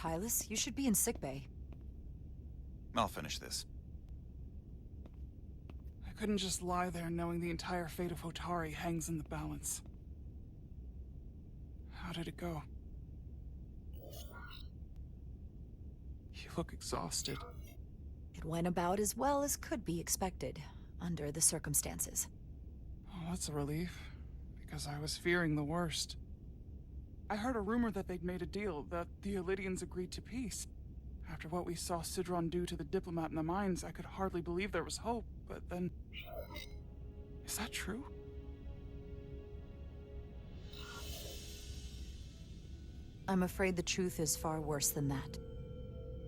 Hylas. You should be in sickbay. I'll finish this. I couldn't just lie there knowing the entire fate of Hotari hangs in the balance. How did it go? You look exhausted. It went about as well as could be expected, under the circumstances. Oh, that's a relief, because I was fearing the worst. I heard a rumor that they'd made a deal, that the Elydians agreed to peace. After what we saw Sidron do to the diplomat in the mines, I could hardly believe there was hope, but then... Is that true? I'm afraid the truth is far worse than that.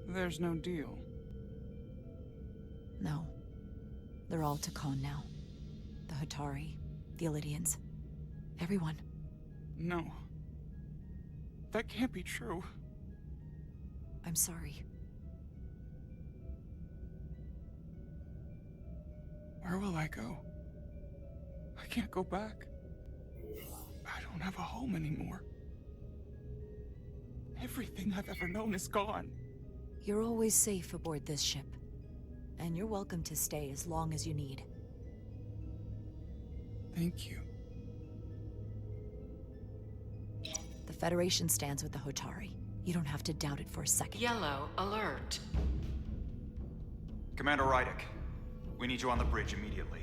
There's no deal. No. They're all Tkon now. The Hotari, the Elydians. Everyone. No. That can't be true. I'm sorry. Where will I go? I can't go back. I don't have a home anymore. Everything I've ever known is gone. You're always safe aboard this ship. And you're welcome to stay as long as you need. Thank you. The Federation stands with the Hotari. You don't have to doubt it for a second. Yellow alert. Commander Rydick, we need you on the bridge immediately.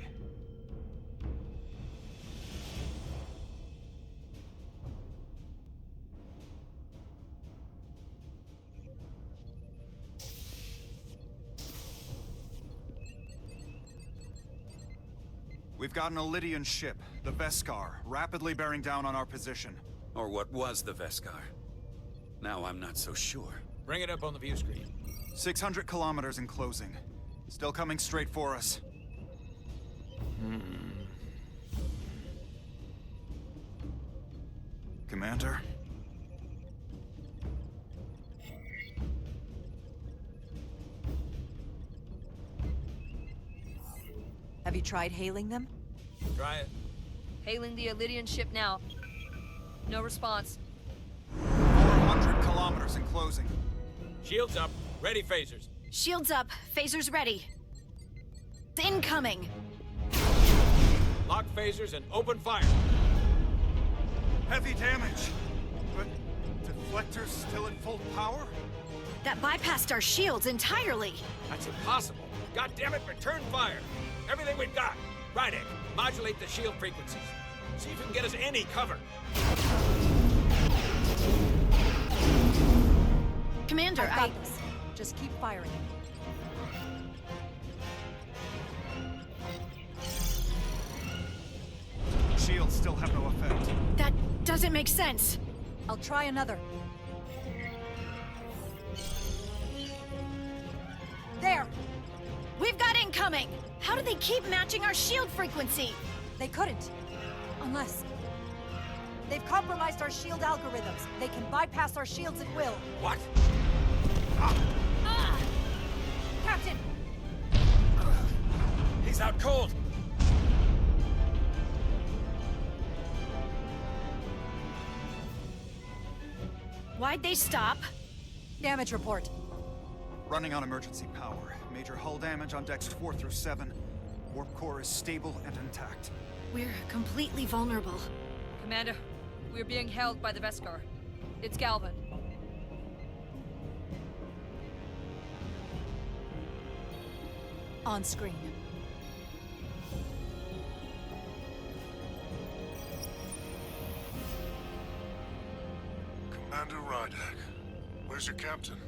We've got an Elydian ship, the Veskar, rapidly bearing down on our position. Or what was the Veskar. Now I'm not so sure. Bring it up on the view screen. 600 kilometers in closing. Still coming straight for us. Commander? Have you tried hailing them? Try it. Hailing the Elydian ship now. No response. 400 kilometers in closing. Shields up. Ready phasers. Shields up. Phasers ready. Incoming. Lock phasers and open fire. Heavy damage. But deflectors still at full power? That bypassed our shields entirely. That's impossible. God damn it, return fire. Everything we've got. Rydick, modulate the shield frequencies. See if you can get us any cover. Commander, I've got this. Just keep firing. Shields still have no effect. That doesn't make sense. I'll try another. There! We've got incoming! How do they keep matching our shield frequency? They couldn't. Unless... They've compromised our shield algorithms. They can bypass our shields at will. What? Captain! He's out cold. Why'd they stop? Damage report. Running on emergency power. Major hull damage on decks 4 through 7. Warp core is stable and intact. We're completely vulnerable. Commander, we're being held by the Veskar. It's Galvin. On screen. Commander Rydick, where's your captain?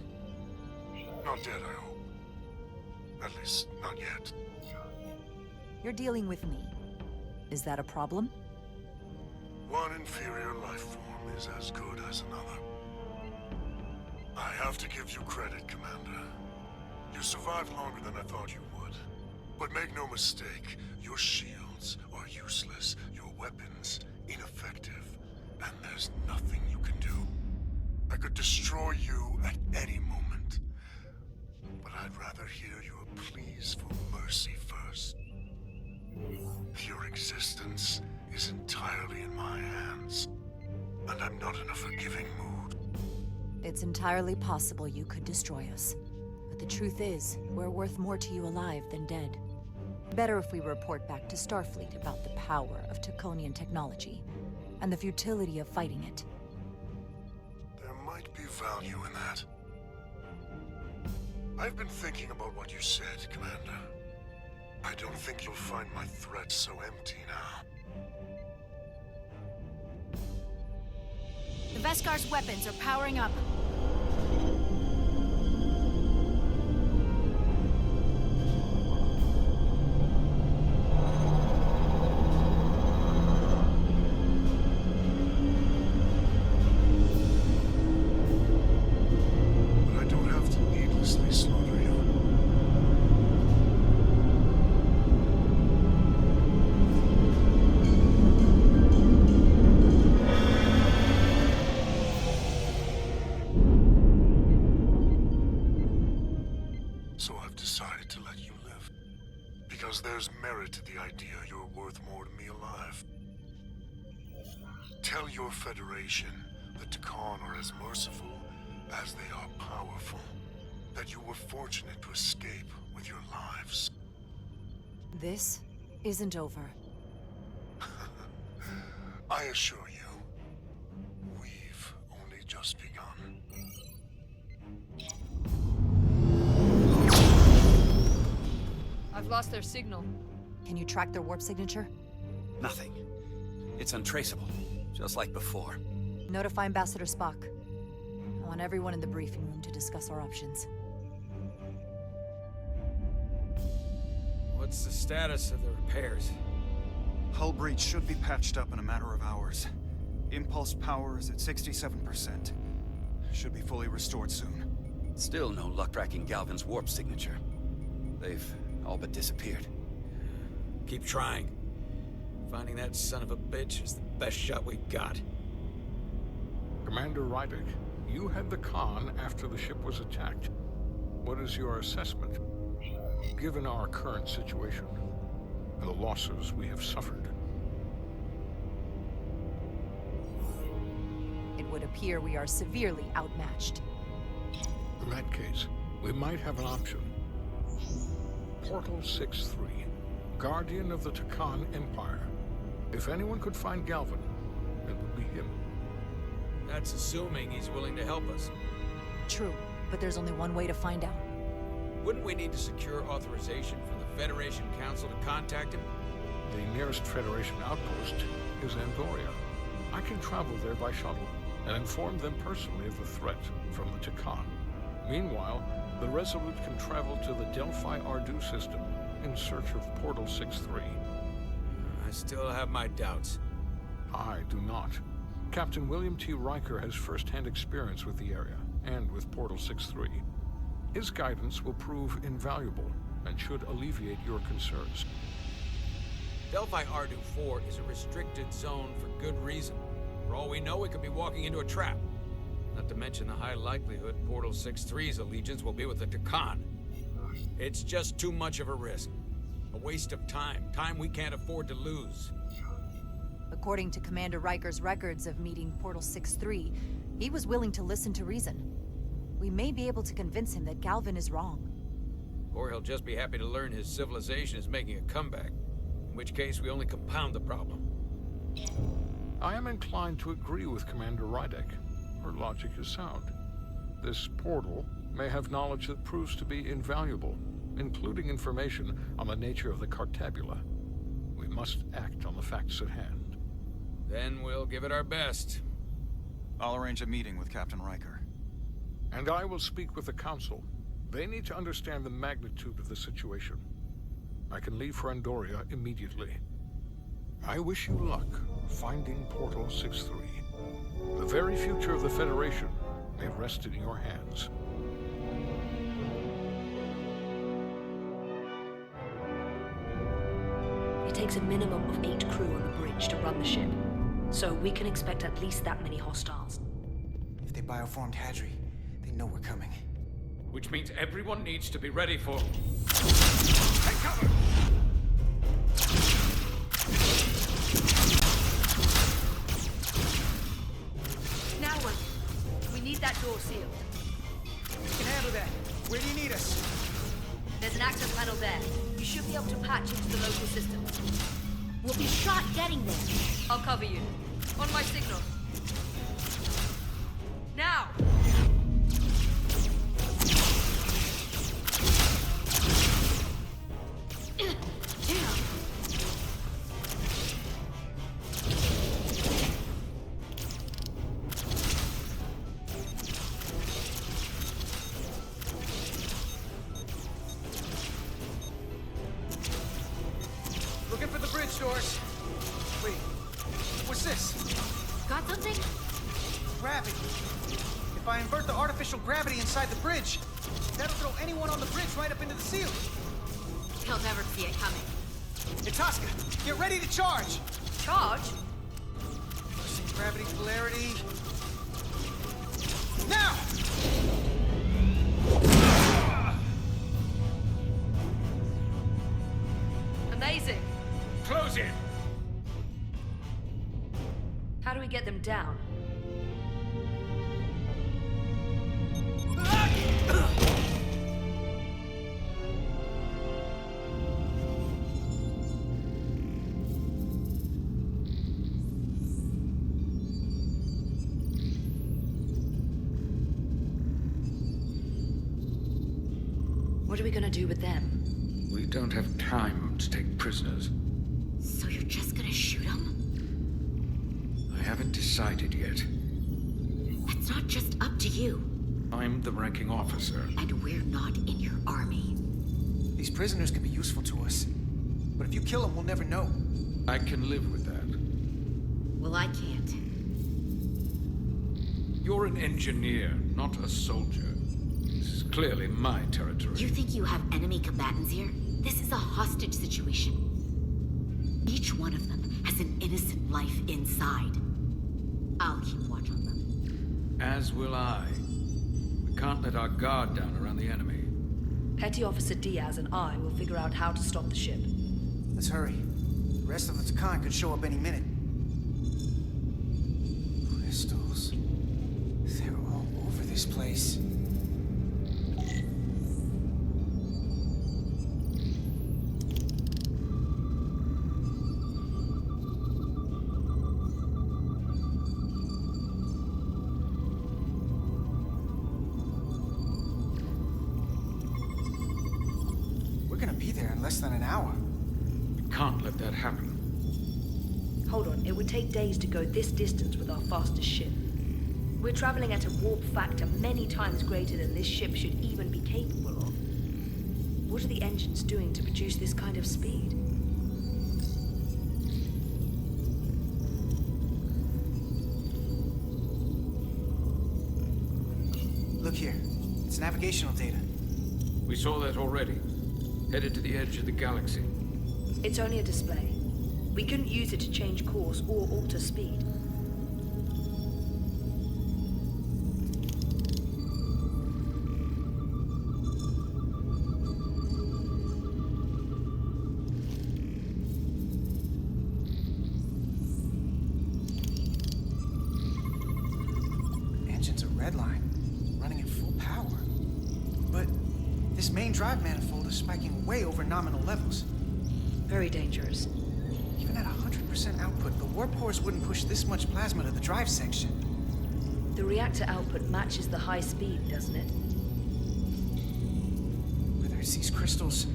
Not dead, I hope. At least, not yet. You're dealing with me. Is that a problem? One inferior life form is as good as another. I have to give you credit, Commander. You survived longer than I thought you would. But make no mistake, your shields are useless, your weapons ineffective, and there's nothing you can do. I could destroy you at any moment. But I'd rather hear your pleas for mercy first. Your existence is entirely in my hands, and I'm not in a forgiving mood. It's entirely possible you could destroy us. But the truth is, we're worth more to you alive than dead. Better if we report back to Starfleet about the power of Tkonian technology, and the futility of fighting it. There might be value in that. I've been thinking about what you said, Commander. I don't think you'll find my threat so empty now. The Veskar's weapons are powering up. But I don't have to needlessly slaughter you. So I've decided to let you live. Because there's merit to the idea you're worth more to me alive. Tell your Federation that Tkon are as merciful as they are powerful. That you were fortunate to escape with your lives. This isn't over. I assure you, we've only just begun. I've lost their signal. Can you track their warp signature? Nothing. It's untraceable, just like before. Notify Ambassador Spock. I want everyone in the briefing room to discuss our options. What's the status of the repairs? Hull breach should be patched up in a matter of hours. Impulse power is at 67%. Should be fully restored soon. Still no luck tracking Galvin's warp signature. They've all but disappeared. Keep trying. Finding that son of a bitch is the best shot we got. Commander Rydick, you had the Tkon after the ship was attacked. What is your assessment, given our current situation and the losses we have suffered? It would appear we are severely outmatched. In that case, we might have an option. Portal 6-3, Guardian of the Tkon Empire. If anyone could find Galvin, it would be him. That's assuming he's willing to help us. True, but there's only one way to find out. Wouldn't we need to secure authorization from the Federation Council to contact him? The nearest Federation outpost is Andoria. I can travel there by shuttle and inform them personally of the threat from the Tkon. Meanwhile, the Resolute can travel to the Delphi Ardu system in search of Portal 6-3. I still have my doubts. I do not. Captain William T. Riker has first-hand experience with the area and with Portal 6-3. His guidance will prove invaluable and should alleviate your concerns. Delphi Ardu 4 is a restricted zone for good reason. For all we know, we could be walking into a trap. Not to mention the high likelihood Portal 6-3's allegiance will be with the Tkon. It's just too much of a risk. A waste of time. Time we can't afford to lose. According to Commander Riker's records of meeting Portal 6-3, he was willing to listen to reason. We may be able to convince him that Galvin is wrong. Or he'll just be happy to learn his civilization is making a comeback. In which case, we only compound the problem. I am inclined to agree with Commander Rydick. Her logic is sound. This portal may have knowledge that proves to be invaluable, including information on the nature of the Cartabula. We must act on the facts at hand. Then we'll give it our best. I'll arrange a meeting with Captain Riker. And I will speak with the Council. They need to understand the magnitude of the situation. I can leave for Andoria immediately. I wish you luck finding Portal 6-3. The very future of the Federation may rest in your hands. It takes a minimum of 8 crew on the bridge to run the ship, so we can expect at least that many hostiles. If they bioformed Hadri, they know we're coming. Which means everyone needs to be ready for... Take cover! Now what? We need that door sealed. We can handle that. Where do you need us? There's an access panel there. You should be able to patch into the local system. We'll be shot getting there. I'll cover you. On my signal. Now! Looking for the bridge doors. Wait, what's this? Got something? Gravity. If I invert the artificial gravity inside the bridge, that'll throw anyone on the bridge right up into the ceiling. He'll never see it coming. Hey, Tosca, get ready to charge. Charge? Pushing gravity polarity. Now! Amazing. Close it! How do we get them down? What are we gonna do with them? We don't have time to take prisoners. So you're just gonna shoot him? I haven't decided yet. That's not just up to you. I'm the ranking officer. And we're not in your army. These prisoners can be useful to us. But if you kill them, we'll never know. I can live with that. Well, I can't. You're an engineer, not a soldier. This is clearly my territory. You think you have enemy combatants here? This is a hostage situation. Each one of them has an innocent life inside. I'll keep watch on them. As will I. We can't let our guard down around the enemy. Petty Officer Diaz and I will figure out how to stop the ship. Let's hurry. The rest of the Tkon could show up any minute. Crystals. They're all over this place. We're gonna be there in less than an hour. We can't let that happen. Hold on, it would take days to go this distance with our fastest ship. We're traveling at a warp factor many times greater than this ship should even be capable of. What are the engines doing to produce this kind of speed? Look here. It's navigational data. We saw that already. Headed to the edge of the galaxy. It's only a display. We couldn't use it to change course or alter speed. Engine's a red line, running at full power. But this main drive manifold is spiking way over nominal levels. Very dangerous. Even at 100% output, the warp cores wouldn't push this much plasma to the drive section. The reactor output matches the high speed, doesn't it? Whether it's these crystals,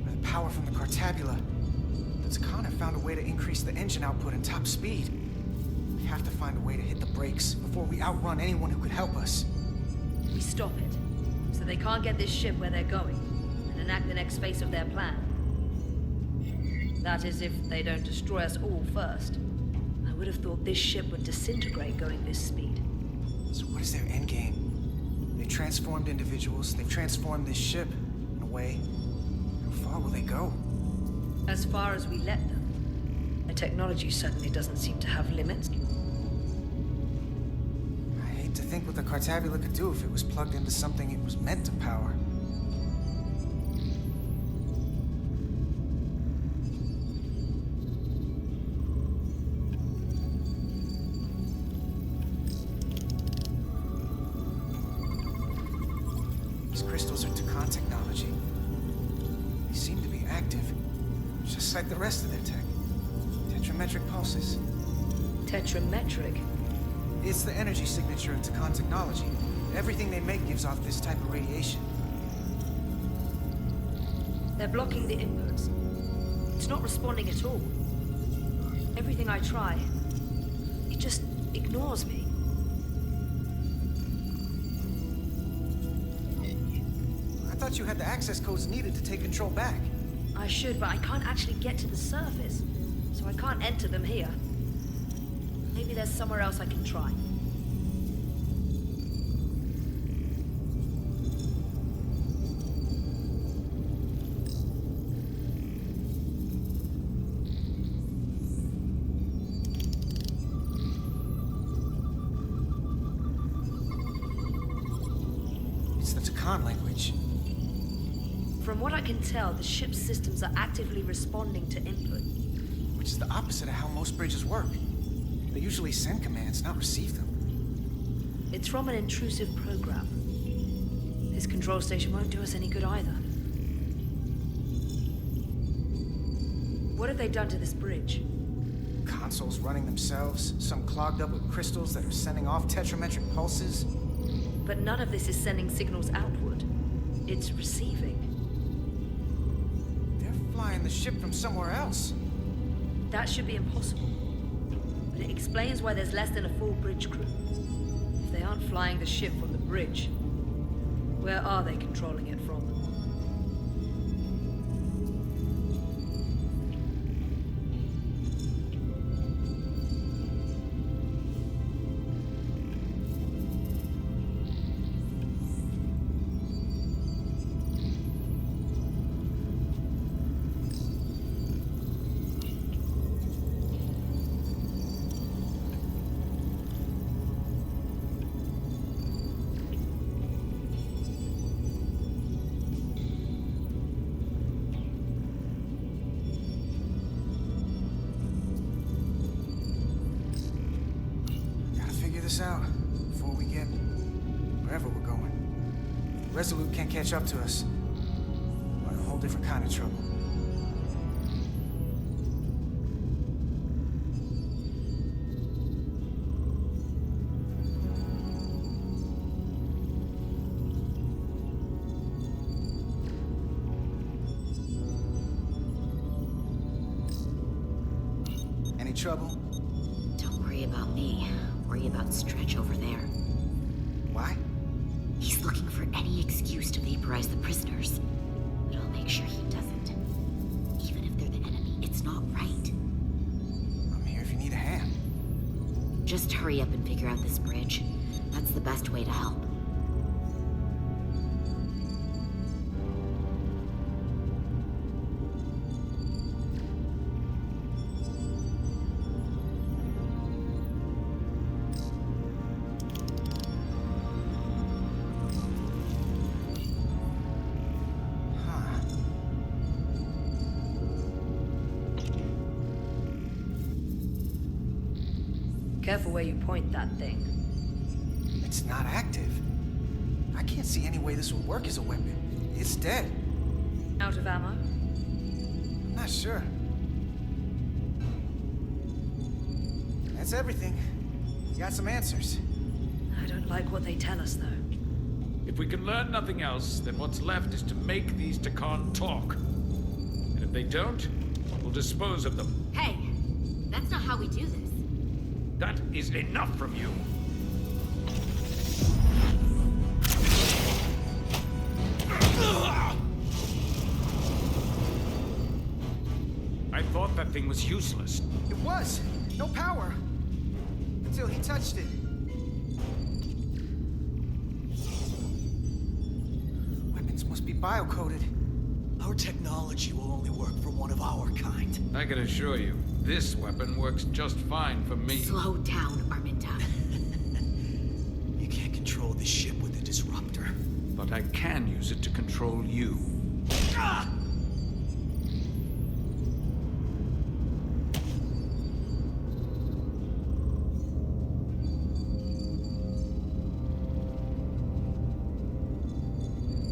or the power from the Cartabula, the Tkon have found a way to increase the engine output and top speed. We have to find a way to hit the brakes before we outrun anyone who could help us. We stop it, so they can't get this ship where they're going, and enact the next phase of their plan. That is, if they don't destroy us all first. I would have thought this ship would disintegrate going this speed. So what is their endgame? They've transformed individuals, they've transformed this ship, in a way. How far will they go? As far as we let them. The technology certainly doesn't seem to have limits. I hate to think what the Cartabula could do if it was plugged into something it was meant to power. crystals are Tkon technology. They seem to be active, just like the rest of their tech. Tetrametric pulses. Tetrametric? It's the energy signature of Tkon technology. Everything they make gives off this type of radiation. They're blocking the inputs. It's not responding at all. Everything I try, it just ignores me. I thought you had the access codes needed to take control back. I should, but I can't actually get to the surface, so I can't enter them here. Maybe there's somewhere else I can try. It's the Tkon language. From what I can tell, the ship's systems are actively responding to input. Which is the opposite of how most bridges work. They usually send commands, not receive them. It's from an intrusive program. This control station won't do us any good either. What have they done to this bridge? Consoles running themselves, some clogged up with crystals that are sending off tetrametric pulses. But none of this is sending signals outward. It's receiving. They're flying the ship from somewhere else. That should be impossible. But it explains why there's less than a full bridge crew. If they aren't flying the ship from the bridge, where are they controlling it from? This out before we get wherever we're going. Resolute can't catch up to us. We're in a whole different kind of trouble. Any trouble? Don't worry about me. Worry about Stretch over there. Why? He's looking for any excuse to vaporize the prisoners. But I'll make sure he doesn't. Even if they're the enemy, it's not right. I'm here if you need a hand. Just hurry up and figure out this bridge. That's the best way to help. Careful where you point that thing. It's not active. I can't see any way this will work as a weapon. It's dead. Out of ammo? I'm not sure. That's everything. You got some answers. I don't like what they tell us, though. If we can learn nothing else, then what's left is to make these Tkon talk. And if they don't, we'll dispose of them. Hey, that's not how we do this. That is enough from you. I thought that thing was useless. It was. No power. Until he touched it. Weapons must be bio-coded. Our technology will only work for one of our kind. I can assure you, this weapon works just fine for me. Slow down, Arminta. You can't control the ship with a disruptor. But I can use it to control you. Ah!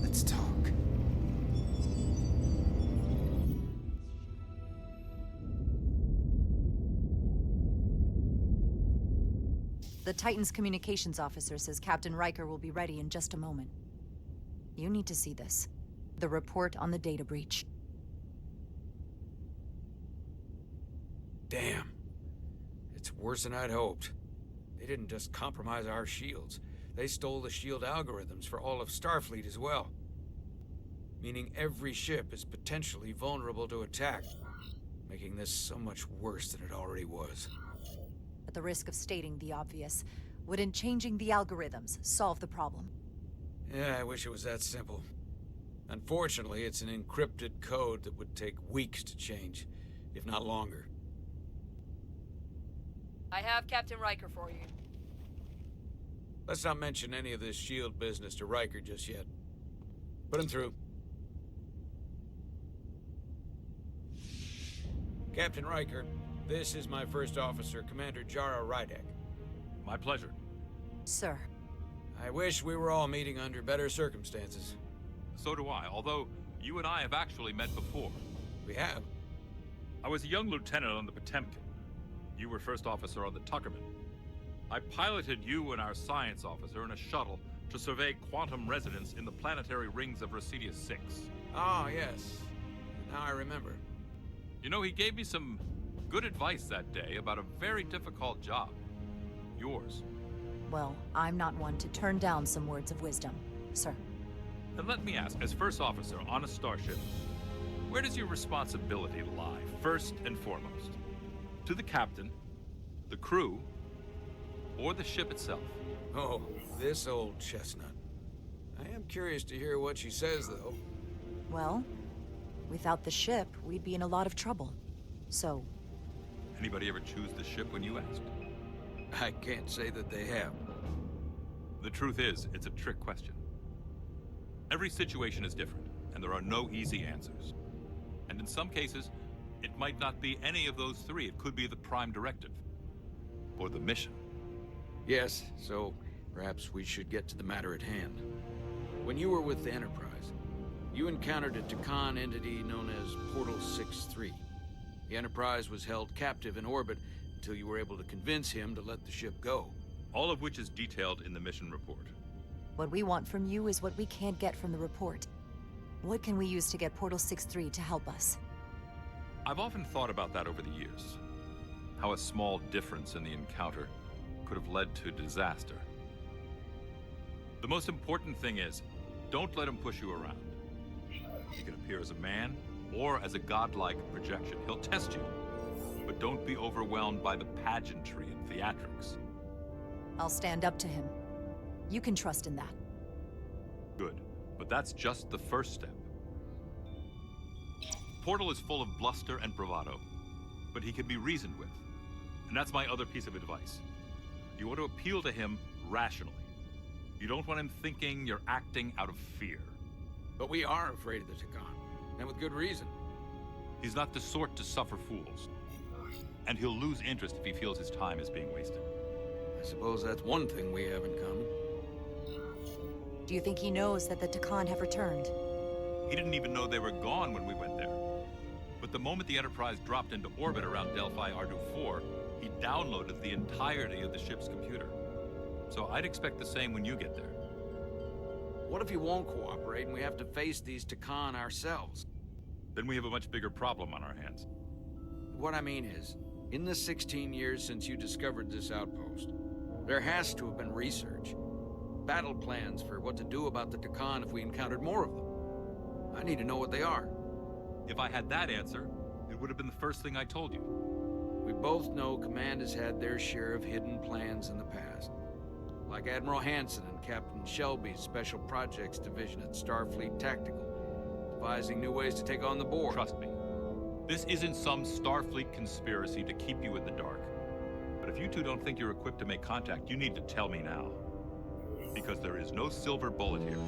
Let's The Titan's communications officer says Captain Riker will be ready in just a moment. You need to see this. The report on the data breach. Damn. It's worse than I'd hoped. They didn't just compromise our shields. They stole the shield algorithms for all of Starfleet as well. Meaning every ship is potentially vulnerable to attack, making this so much worse than it already was. At the risk of stating the obvious, wouldn't changing the algorithms solve the problem? Yeah, I wish it was that simple. Unfortunately, it's an encrypted code that would take weeks to change, if not longer. I have Captain Riker for you. Let's not mention any of this shield business to Riker just yet. Put him through. Captain Riker, this is my first officer, Commander Jara Rydek. My pleasure. Sir. I wish we were all meeting under better circumstances. So do I, although you and I have actually met before. We have? I was a young lieutenant on the Potemkin. You were first officer on the Tuckerman. I piloted you and our science officer in a shuttle to survey quantum resonance in the planetary rings of Resurgence 6. Ah, yes. Now I remember. You know, he gave me some good advice that day about a very difficult job. Yours. Well, I'm not one to turn down some words of wisdom, sir. Then let me ask, as first officer on a starship, where does your responsibility lie, first and foremost? To the captain, the crew, or the ship itself? Oh, this old chestnut. I am curious to hear what she says, though. Well, without the ship, we'd be in a lot of trouble. So... Anybody ever choose the ship when you asked? I can't say that they have. The truth is, it's a trick question. Every situation is different, and there are no easy answers. And in some cases, it might not be any of those three. It could be the prime directive. Or the mission. Yes, so perhaps we should get to the matter at hand. When you were with the Enterprise, you encountered a Tkon entity known as Portal 6-3. The Enterprise was held captive in orbit until you were able to convince him to let the ship go. All of which is detailed in the mission report. what we want from you is what we can't get from the report. What can we use to get Portal 6-3 to help us? I've often thought about that over the years. How a small difference in the encounter could have led to disaster. The most important thing is, don't let him push you around. He can appear as a man or as a godlike projection. He'll test you, but don't be overwhelmed by the pageantry and theatrics. I'll stand up to him. You can trust in that. Good, but that's just the first step. Portal is full of bluster and bravado, but he can be reasoned with. And that's my other piece of advice. You want to appeal to him rationally. You don't want him thinking you're acting out of fear. But we are afraid of the Tkon, and with good reason. He's not the sort to suffer fools. And he'll lose interest if he feels his time is being wasted. I suppose that's one thing we have in common. Do you think he knows that the Tkon have returned? He didn't even know they were gone when we went there. But the moment the Enterprise dropped into orbit around Delphi Ardu 4, he downloaded the entirety of the ship's computer. So I'd expect the same when you get there. What if he won't cooperate and we have to face these Tkon ourselves? Then we have a much bigger problem on our hands. What I mean is, in the 16 years since you discovered this outpost, there has to have been research. Battle plans for what to do about the Tkon if we encountered more of them. I need to know what they are. If I had that answer, it would have been the first thing I told you. We both know Command has had their share of hidden plans in the past. Like Admiral Hansen and Captain Shelby's Special Projects Division at Starfleet Tactical, devising new ways to take on the Borg. Trust me, this isn't some Starfleet conspiracy to keep you in the dark. But if you two don't think you're equipped to make contact, you need to tell me now. Because there is no silver bullet here.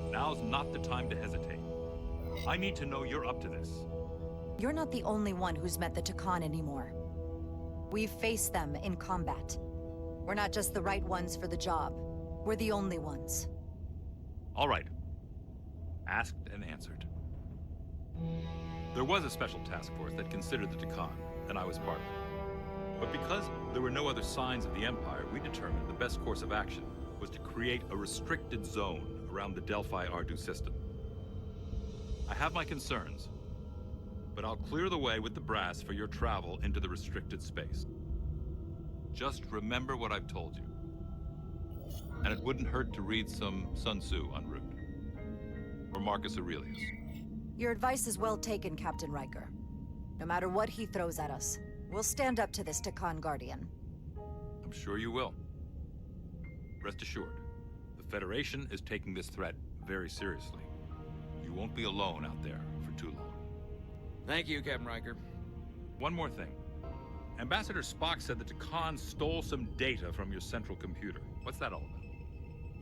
Now's not the time to hesitate. I need to know you're up to this. You're not the only one who's met the Tkon anymore. We've faced them in combat. We're not just the right ones for the job. We're the only ones. All right. Asked and answered. There was a special task force that considered the Tkon, and I was part of it. But because there were no other signs of the Empire, we determined the best course of action was to create a restricted zone around the Delphi-Ardu system. I have my concerns, but I'll clear the way with the brass for your travel into the restricted space. Just remember what I've told you. And it wouldn't hurt to read some Sun Tzu en route. Or Marcus Aurelius. Your advice is well taken, Captain Riker. No matter what he throws at us, we'll stand up to this Tkon Guardian. I'm sure you will. Rest assured, the Federation is taking this threat very seriously. You won't be alone out there for too long. Thank you, Captain Riker. One more thing. Ambassador Spock said that Tkon stole some data from your central computer. What's that all about?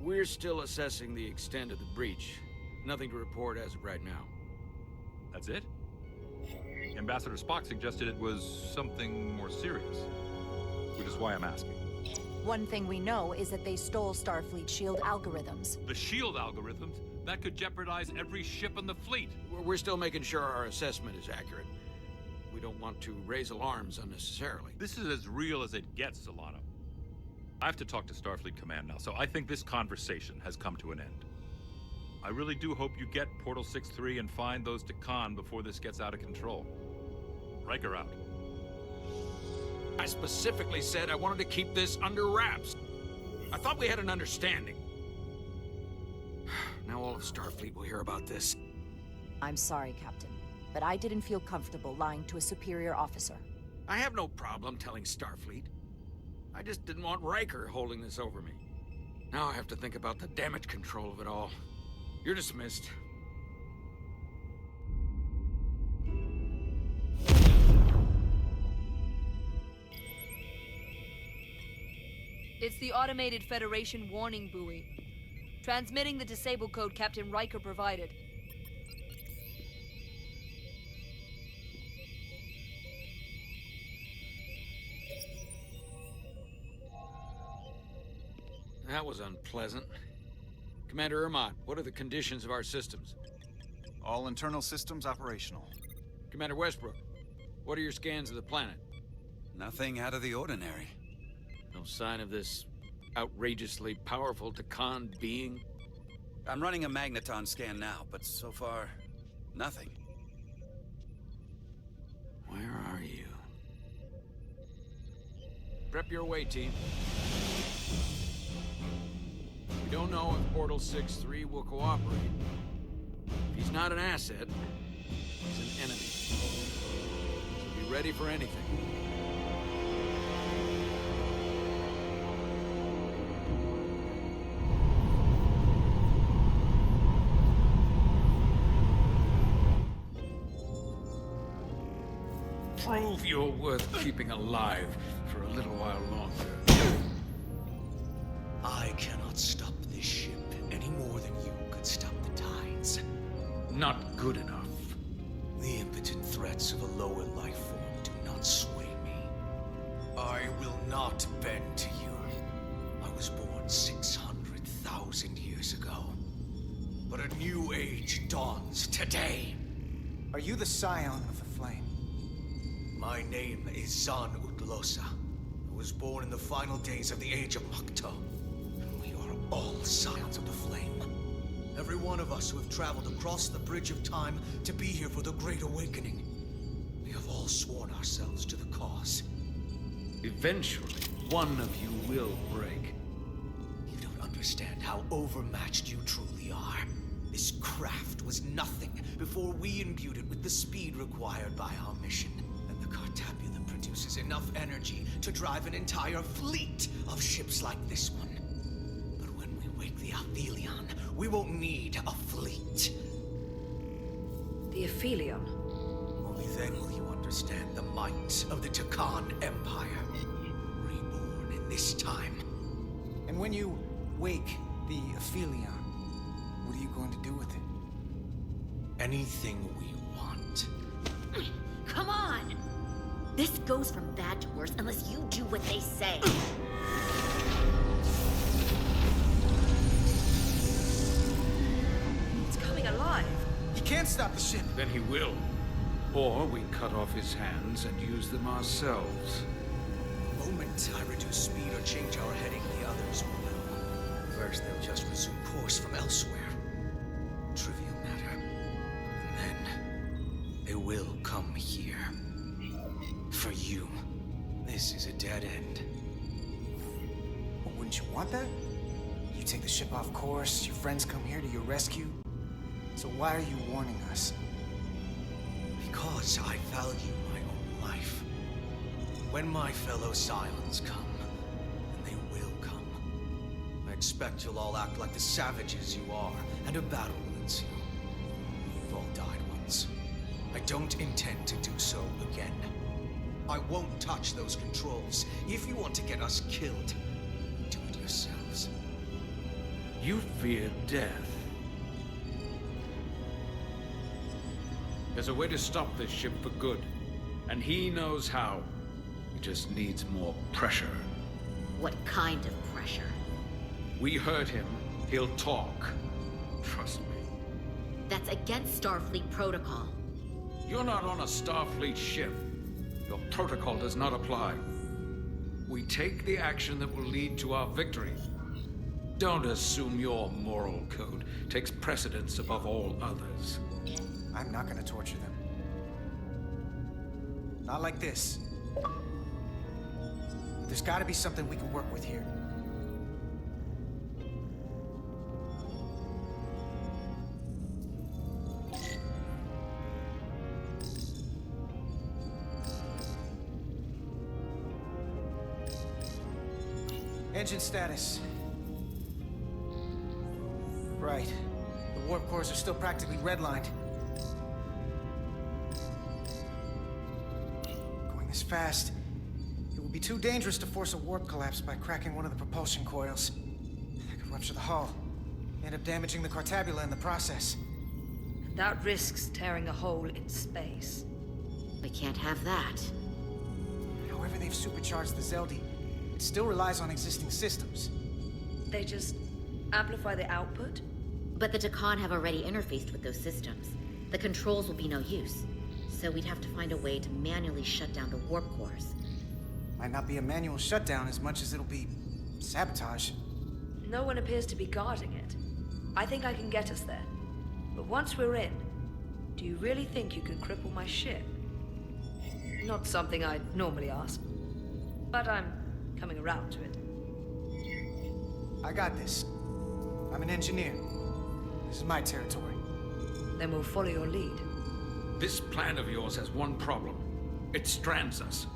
We're still assessing the extent of the breach. Nothing to report as of right now. That's it? Ambassador Spock suggested it was something more serious, which is why I'm asking. One thing we know is that they stole Starfleet shield algorithms. The shield algorithms? That could jeopardize every ship in the fleet. We're still making sure our assessment is accurate. We don't want to raise alarms unnecessarily. This is as real as it gets, Solano. I have to talk to Starfleet Command now, so I think this conversation has come to an end. I really do hope you get Portal 6-3 and find those Tkon before this gets out of control. Riker out. I specifically said I wanted to keep this under wraps. I thought we had an understanding. Now all of Starfleet will hear about this. I'm sorry, Captain, but I didn't feel comfortable lying to a superior officer. I have no problem telling Starfleet. I just didn't want Riker holding this over me. Now I have to think about the damage control of it all. You're dismissed. It's the automated Federation warning buoy. Transmitting the disable code Captain Riker provided. That was unpleasant. Commander Ermont, what are the conditions of our systems? All internal systems operational. Commander Westbrook, what are your scans of the planet? Nothing out of the ordinary. No sign of this outrageously powerful Tkon being? I'm running a magneton scan now, but so far, nothing. Where are you? Prep your way, team. We don't know if Portal 6-3 will cooperate. If he's not an asset, he's an enemy. So be ready for anything. Prove you're worth keeping alive for a little while longer. I cannot stop this ship any more than you could stop the tides. Not good enough. The impotent threats of a lower life form do not sway me. I will not bend to you. I was born 600,000 years ago. But a new age dawns today. Are you the scion of the flame? My name is Zan Utlosa. I was born in the final days of the Age of Makto. We are all scions of the flame. Every one of us who have traveled across the Bridge of Time to be here for the Great Awakening. We have all sworn ourselves to the cause. Eventually, one of you will break. You don't understand how overmatched you truly are. This craft was nothing before we imbued it with the speed required by our mission. And the Cartabula produces enough energy to drive an entire fleet of ships like this one. But when we wake the Aphelion, we won't need a fleet. The Aphelion? Only then will you understand the might of the Tkon Empire. Reborn in this time. And when you wake the Aphelion, what are you going to do with it? Anything we want. Come on! This goes from bad to worse unless you do what they say. It's coming alive. He can't stop the ship. Then he will. Or we cut off his hands and use them ourselves. moment I reduce speed or change our heading, the others will. First, they'll just resume course from elsewhere. Trivial matter. And then, they will come here. For you, this is a dead end. But wouldn't you want that? You take the ship off course, your friends come here to your rescue. So why are you warning us? Because I value my own life. When my fellow Scions come, and they will come, I expect you'll all act like the savages you are, and a battle will ensue. You've all died once. I don't intend to do so again. I won't touch those controls. If you want to get us killed, do it yourselves. You fear death. There's a way to stop this ship for good, and he knows how. He just needs more pressure. What kind of pressure? We hurt him, he'll talk. Trust me. That's against Starfleet protocol. You're not on a Starfleet ship. Your protocol does not apply. We take the action that will lead to our victory. Don't assume your moral code takes precedence above all others. I'm not gonna torture them. Not like this. There's gotta be something we can work with here. Engine status. Right. The warp cores are still practically redlined. Going this fast, it would be too dangerous to force a warp collapse by cracking one of the propulsion coils. That could rupture the hull, end up damaging the Cartabula in the process. And that risks tearing a hole in space. We can't have that. However they've supercharged the Zeldi, it still relies on existing systems. They just amplify the output? But the Tkon have already interfaced with those systems. The controls will be no use. So we'd have to find a way to manually shut down the warp cores. Might not be a manual shutdown as much as it'll be sabotage. No one appears to be guarding it. I think I can get us there. But once we're in, do you really think you can cripple my ship? Not something I'd normally ask, but I'm coming around to it. I got this. I'm an engineer. This is my territory. Then we'll follow your lead. This plan of yours has one problem. It strands us.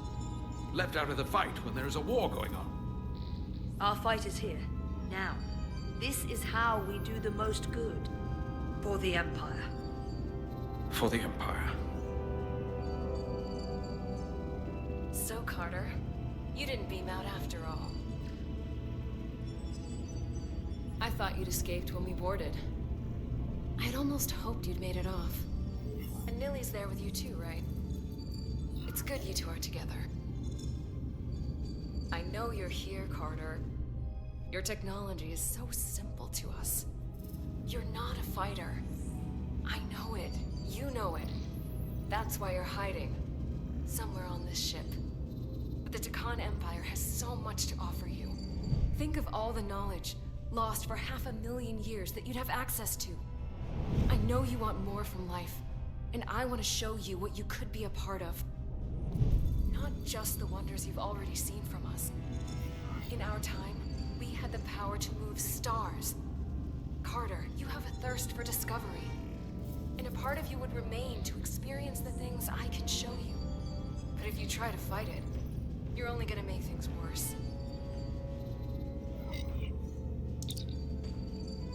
Left out of the fight when there is a war going on. Our fight is here, now. This is how we do the most good. For the Empire. For the Empire. So, Carter, you didn't beam out after all. I thought you'd escaped when we boarded. I had almost hoped you'd made it off. And Nilly's there with you too, right? It's good you two are together. I know you're here, Carter. Your technology is so simple to us. You're not a fighter. I know it. You know it. That's why you're hiding. Somewhere on this ship. But the Tkon Empire has so much to offer you. Think of all the knowledge lost for 500,000 years that you'd have access to. I know you want more from life, and I want to show you what you could be a part of. Not just the wonders you've already seen from us. In our time, we had the power to move stars. Carter, you have a thirst for discovery. And a part of you would remain to experience the things I can show you. But if you try to fight it, you're only gonna make things worse.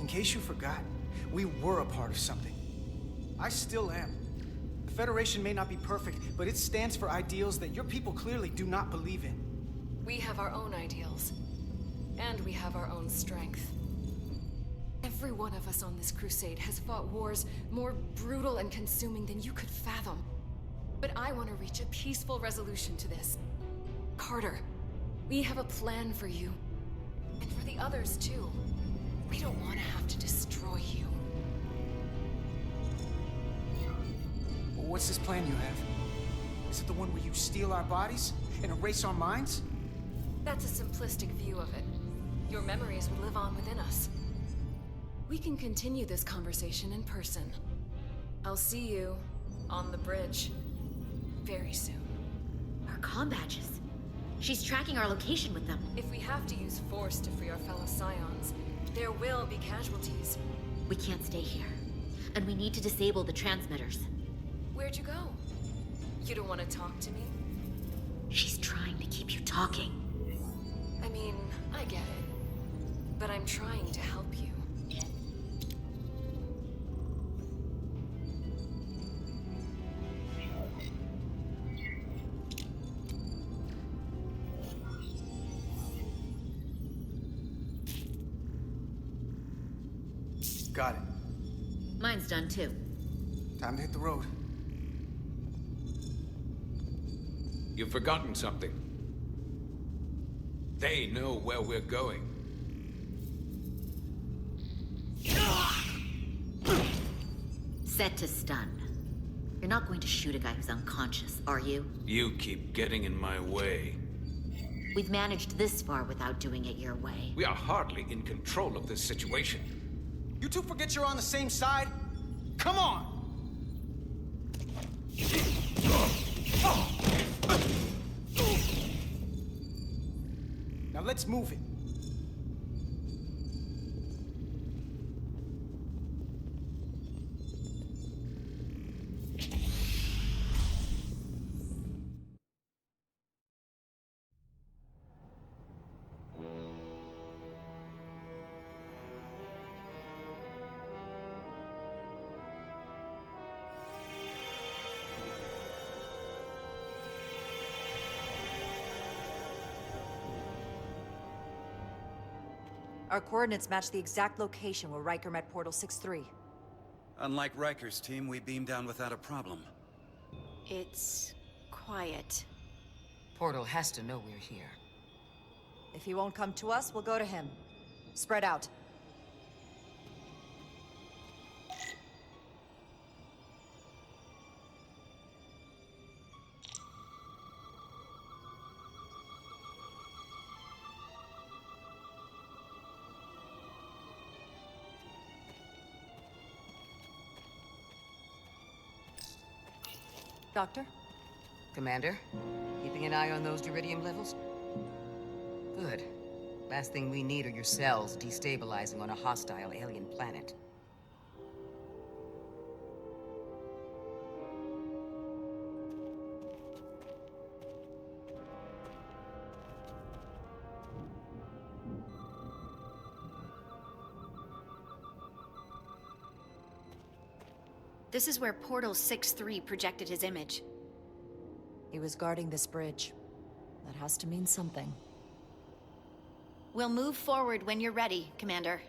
In case you forgot, we were a part of something. I still am. The Federation may not be perfect, but it stands for ideals that your people clearly do not believe in. We have our own ideals. And we have our own strength. Every one of us on this crusade has fought wars more brutal and consuming than you could fathom. But I want to reach a peaceful resolution to this. Carter, we have a plan for you. And for the others, too. We don't want to have to destroy you. What's this plan you have? Is it the one where you steal our bodies and erase our minds? That's a simplistic view of it. Your memories would live on within us. We can continue this conversation in person. I'll see you on the bridge very soon. Our comm badges. She's tracking our location with them. If we have to use force to free our fellow Scions, there will be casualties. We can't stay here. And we need to disable the transmitters. Where'd you go? You don't want to talk to me? She's trying to keep you talking. I mean, I get it. But I'm trying to help you. Got it. Mine's done too. Time to hit the road. You've forgotten something. They know where we're going. Set to stun. You're not going to shoot a guy who's unconscious, are you? You keep getting in my way. We've managed this far without doing it your way. We are hardly in control of this situation. You two forget you're on the same side? Come on! Now let's move it. Our coordinates match the exact location where Riker met Portal 6-3. Unlike Riker's team, we beamed down without a problem. It's quiet. Portal has to know we're here. If he won't come to us, we'll go to him. Spread out. Doctor? Commander, keeping an eye on those Iridium levels? Good. Last thing we need are your cells destabilizing on a hostile alien planet. This is where Portal 6-3 projected his image. He was guarding this bridge. That has to mean something. We'll move forward when you're ready, Commander.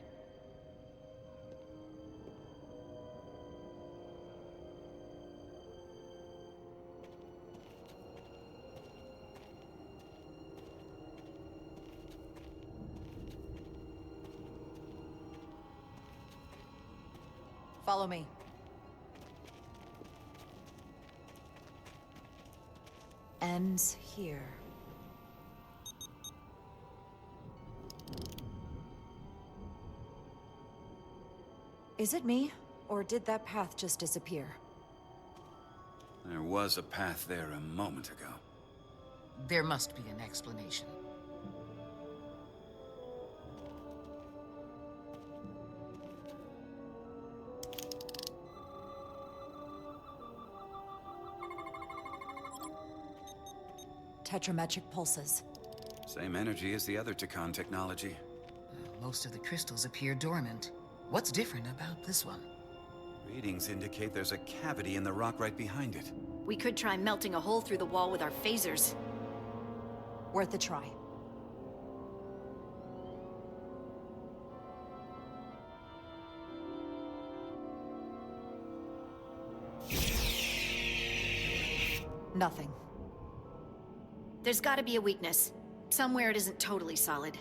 Follow me. Ends here. Is it me, or did that path just disappear? There was a path there a moment ago. There must be an explanation. Tetrametric pulses. Same energy as the other Tkon technology. Most of the crystals appear dormant. What's different about this one? Readings indicate there's a cavity in the rock right behind it. We could try melting a hole through the wall with our phasers. Worth a try. Nothing. There's gotta be a weakness. Somewhere it isn't totally solid.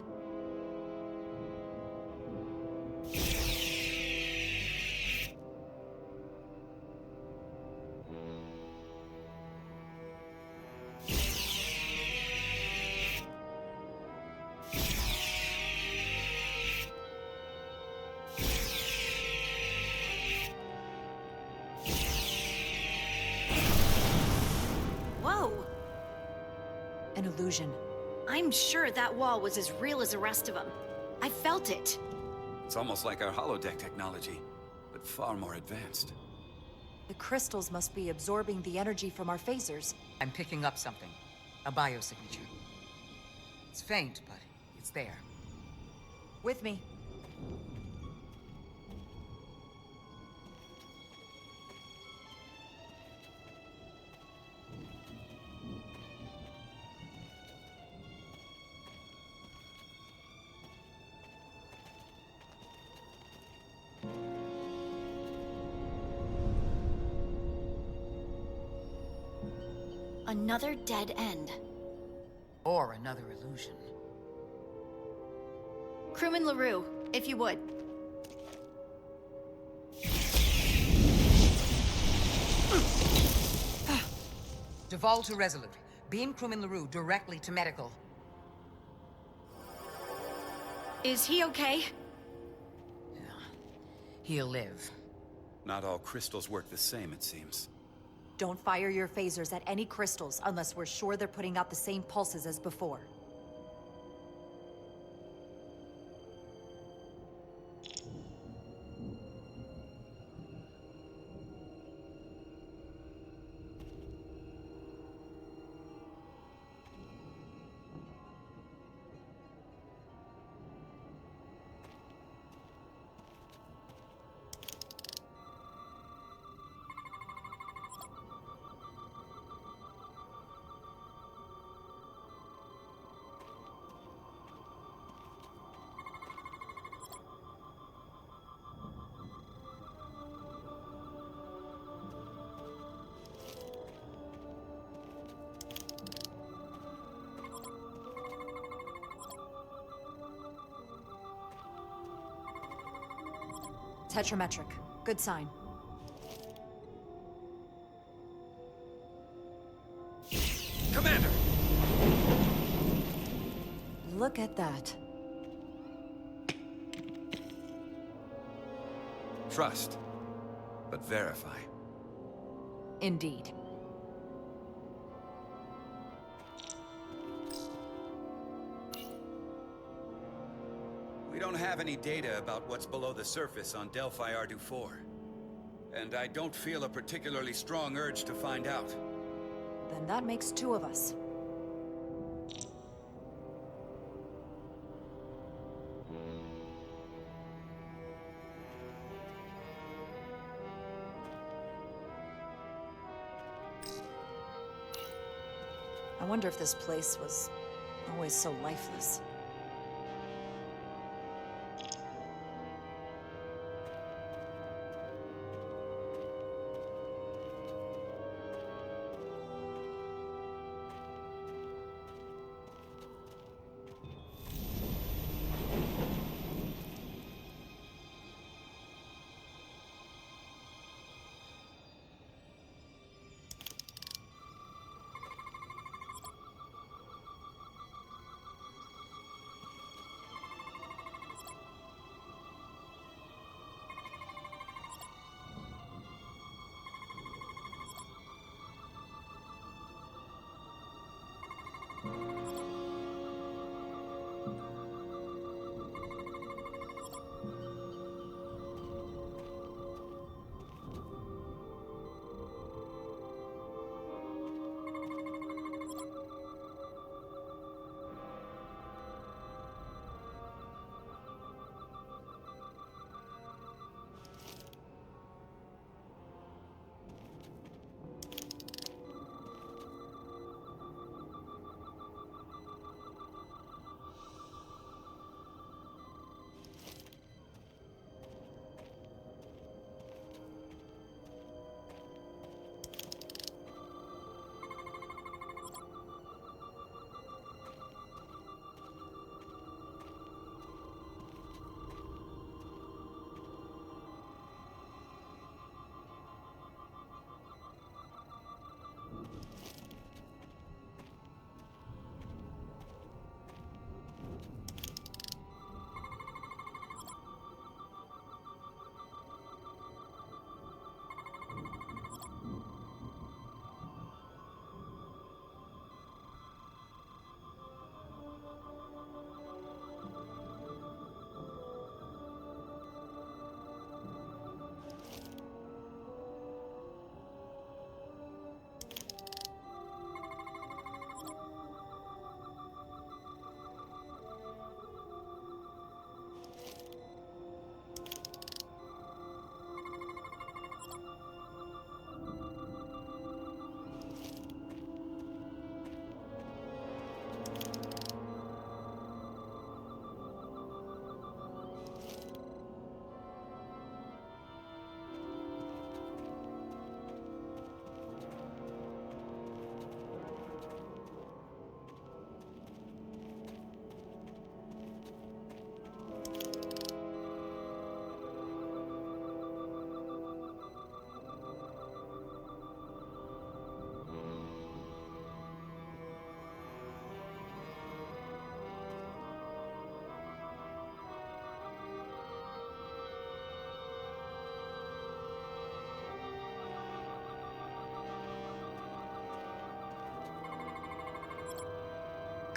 illusion. I'm sure that wall was as real as the rest of them. I felt it. It's almost like our holodeck technology, but far more advanced. The crystals must be absorbing the energy from our phasers. I'm picking up something. A biosignature. It's faint, but it's there. With me. Another dead end. Or another illusion. Crewman LaRue, if you would. Duval to Resolute. Beam Crewman LaRue directly to medical. Is he okay? He'll live. Not all crystals work the same, it seems. Don't fire your phasers at any crystals unless we're sure they're putting out the same pulses as before. Tetrametric. Good sign. Commander! Look at that. Trust, but verify. Indeed. We don't have any data about what's below the surface on Delphi Ardu 4. And I don't feel a particularly strong urge to find out. Then that makes two of us. I wonder if this place was always so lifeless.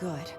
good.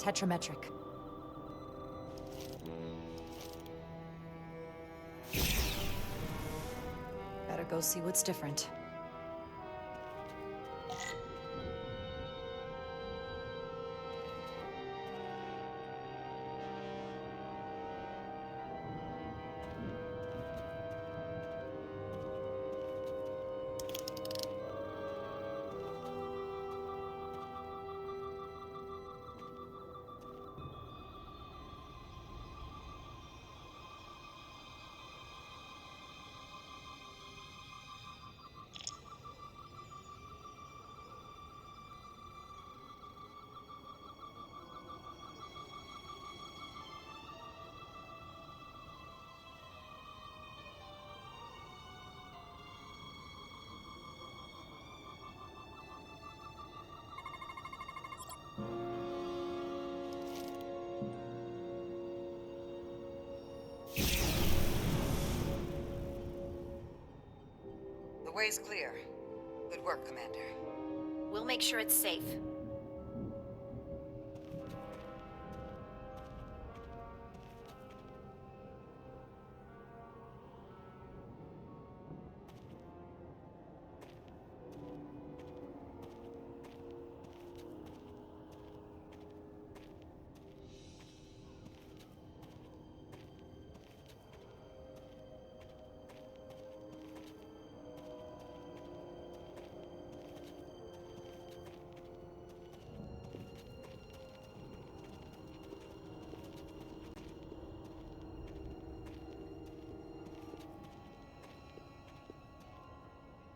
Tetrametric. Better go see what's different. The way's clear. Good work, Commander. We'll make sure it's safe.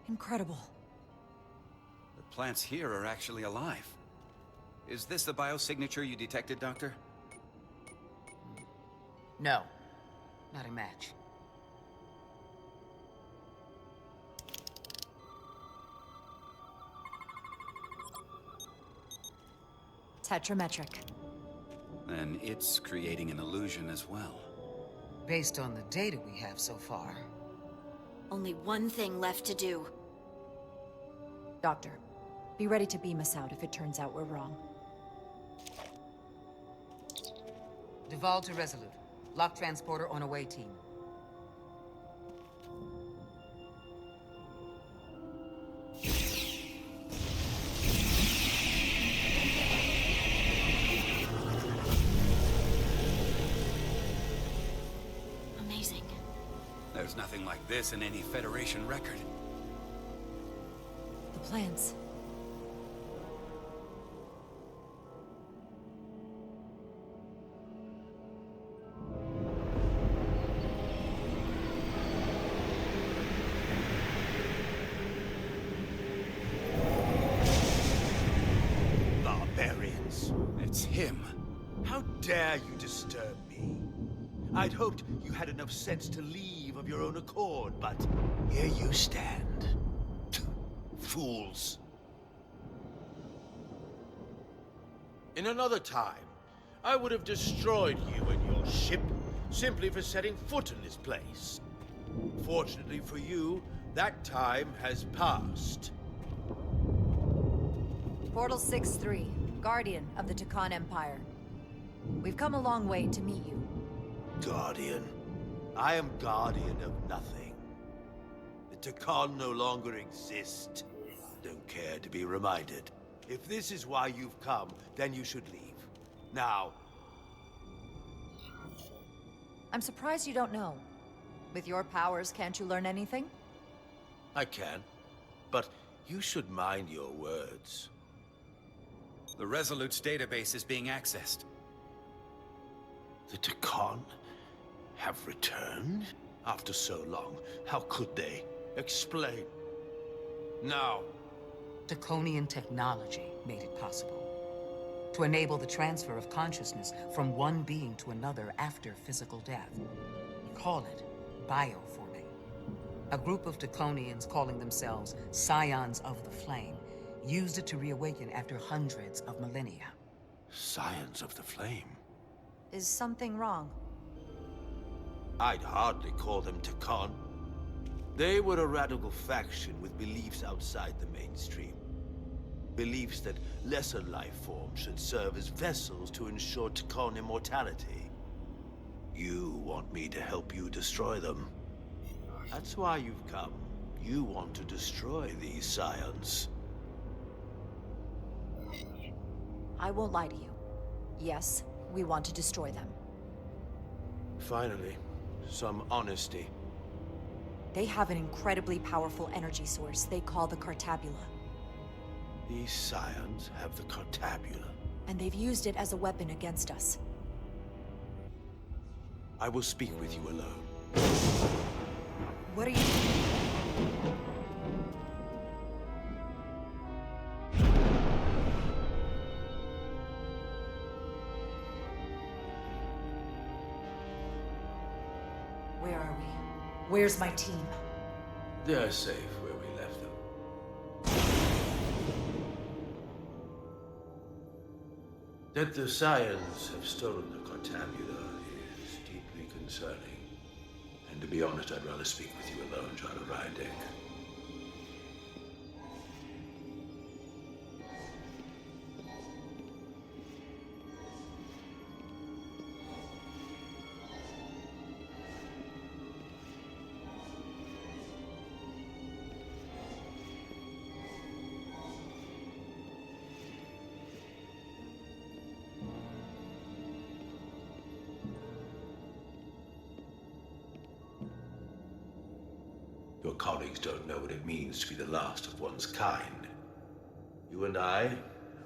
Incredible. The plants here are actually alive. Is this the biosignature you detected, Doctor? No. Not a match. Tetrametric. Then it's creating an illusion as well. Based on the data we have so far. Only one thing left to do. Doctor, be ready to beam us out if it turns out we're wrong. Duval to Resolute. Lock transporter on away team. Amazing. There's nothing like this in any Federation record. The plans. Barbarians. It's him. How dare you disturb me? I'd hoped you had enough sense to leave of your own accord, but here you stand. Fools. In another time, I would have destroyed you and your ship simply for setting foot in this place. Fortunately for you, that time has passed. Portal 6-3, Guardian of the Tkon Empire. We've come a long way to meet you. Guardian? I am guardian of nothing. The Tkon no longer exist. Don't care to be reminded. If this is why you've come, then you should leave. Now. I'm surprised you don't know. With your powers, can't you learn anything? I can. But you should mind your words. The Resolute's database is being accessed. The Tkon have returned? After so long, how could they? Explain. Now. Tkonian technology made it possible. To enable the transfer of consciousness from one being to another after physical death. We call it bioforming. A group of Tkonians calling themselves Scions of the Flame used it to reawaken after hundreds of millennia. Scions of the Flame? Is something wrong? I'd hardly call them Tkon. They were a radical faction with beliefs outside the mainstream. Beliefs that lesser life forms should serve as vessels to ensure Tkon immortality. You want me to help you destroy them. That's why you've come. You want to destroy these Scions. I won't lie to you. Yes, we want to destroy them. Finally, some honesty. They have an incredibly powerful energy source they call the Cartabula. These Scions have the Cartabula. And they've used it as a weapon against us. I will speak with you alone. What are you... Where are we? Where's my team? They're safe where we left them. That the Scions have stolen the Cartabula is deeply concerning. And to be honest, I'd rather speak with you alone, John Rydick. Your colleagues don't know what it means to be the last of one's kind. You and I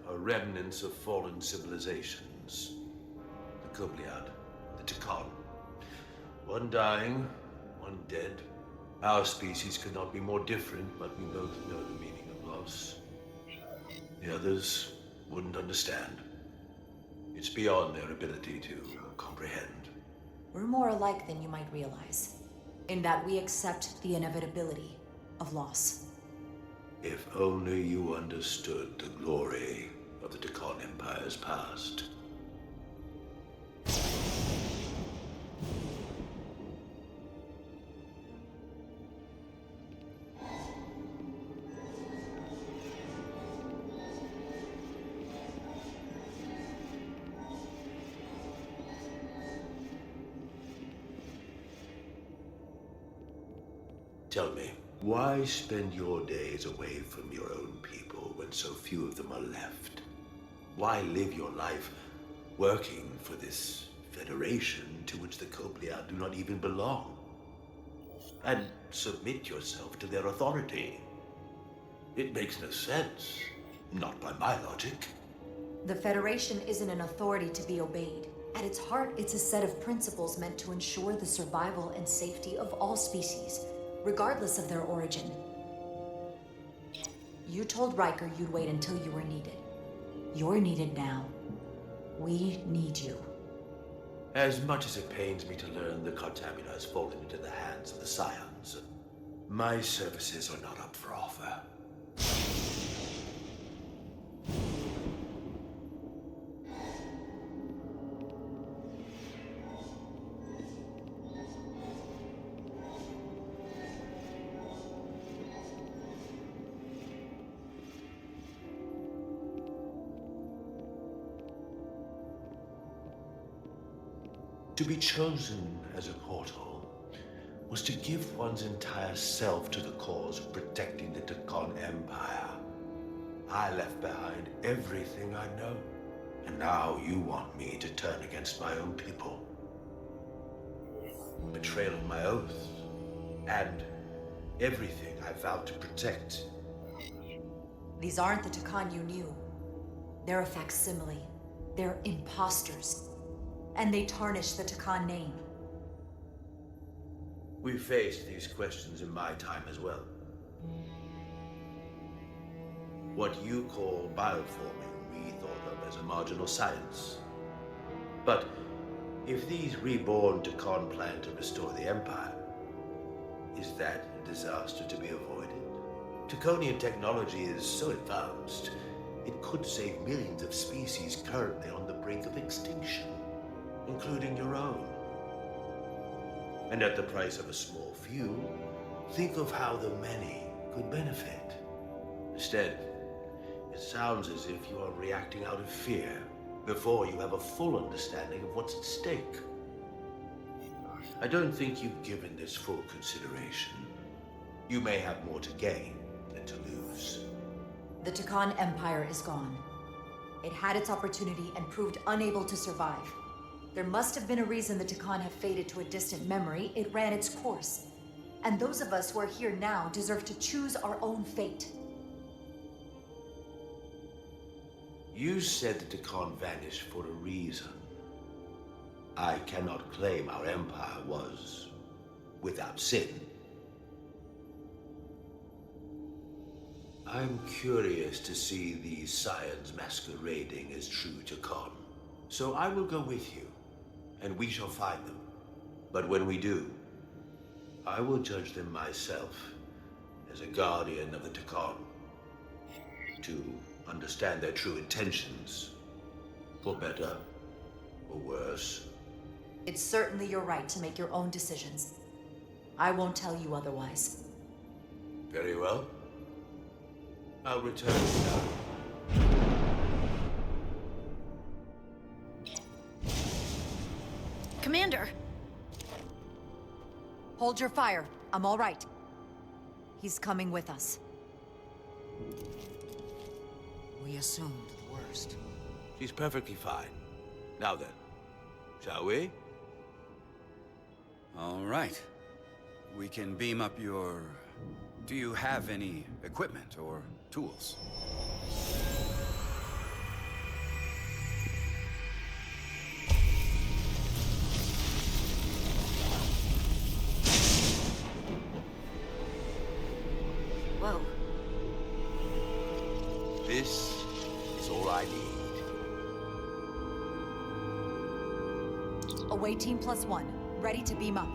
are remnants of fallen civilizations. The Kubliad, the Tkon. One dying, one dead. Our species could not be more different, but we both know the meaning of loss. The others wouldn't understand. It's beyond their ability to comprehend. We're more alike than you might realize. In that we accept the inevitability of loss. If only you understood the glory of the Tkon Empire's past. Tell me, why spend your days away from your own people when so few of them are left? Why live your life working for this federation to which the Cobliar do not even belong? And submit yourself to their authority? It makes no sense. Not by my logic. The Federation isn't an authority to be obeyed. At its heart, it's a set of principles meant to ensure the survival and safety of all species, regardless of their origin. You told Riker you'd wait until you were needed. You're needed now. We need you. As much as it pains me to learn the Cartabula has fallen into the hands of the Scions, my services are not up for offer. To be chosen as a portal was to give one's entire self to the cause of protecting the Tkon Empire. I left behind everything I know, and now you want me to turn against my own people. Betrayal of my oath, and everything I vowed to protect. These aren't the Tkon you knew. They're a facsimile. They're imposters. And they tarnish the Tkon name. We faced these questions in my time as well. What you call bioforming, we thought of as a marginal science. But if these reborn Tkon plan to restore the Empire, is that a disaster to be avoided? Tkonian technology is so advanced, it could save millions of species currently on the brink of extinction, including your own. And at the price of a small few, think of how the many could benefit. Instead, it sounds as if you are reacting out of fear before you have a full understanding of what's at stake. I don't think you've given this full consideration. You may have more to gain than to lose. The Tkon Empire is gone. It had its opportunity and proved unable to survive. There must have been a reason the Tkon have faded to a distant memory. It ran its course. And those of us who are here now deserve to choose our own fate. You said the Tkon vanished for a reason. I cannot claim our empire was without sin. I'm curious to see these scions masquerading as true Tkon. So I will go with you, and we shall find them. But when we do, I will judge them myself as a guardian of the Tkon, to understand their true intentions, for better or worse. It's certainly your right to make your own decisions. I won't tell you otherwise. Very well. I'll return now. Commander! Hold your fire. I'm all right. He's coming with us. We assumed the worst. She's perfectly fine. Now then, shall we? All right. We can beam up your... Do you have any equipment or tools? Whoa. This is all I need. Away Team +1. Ready to beam up.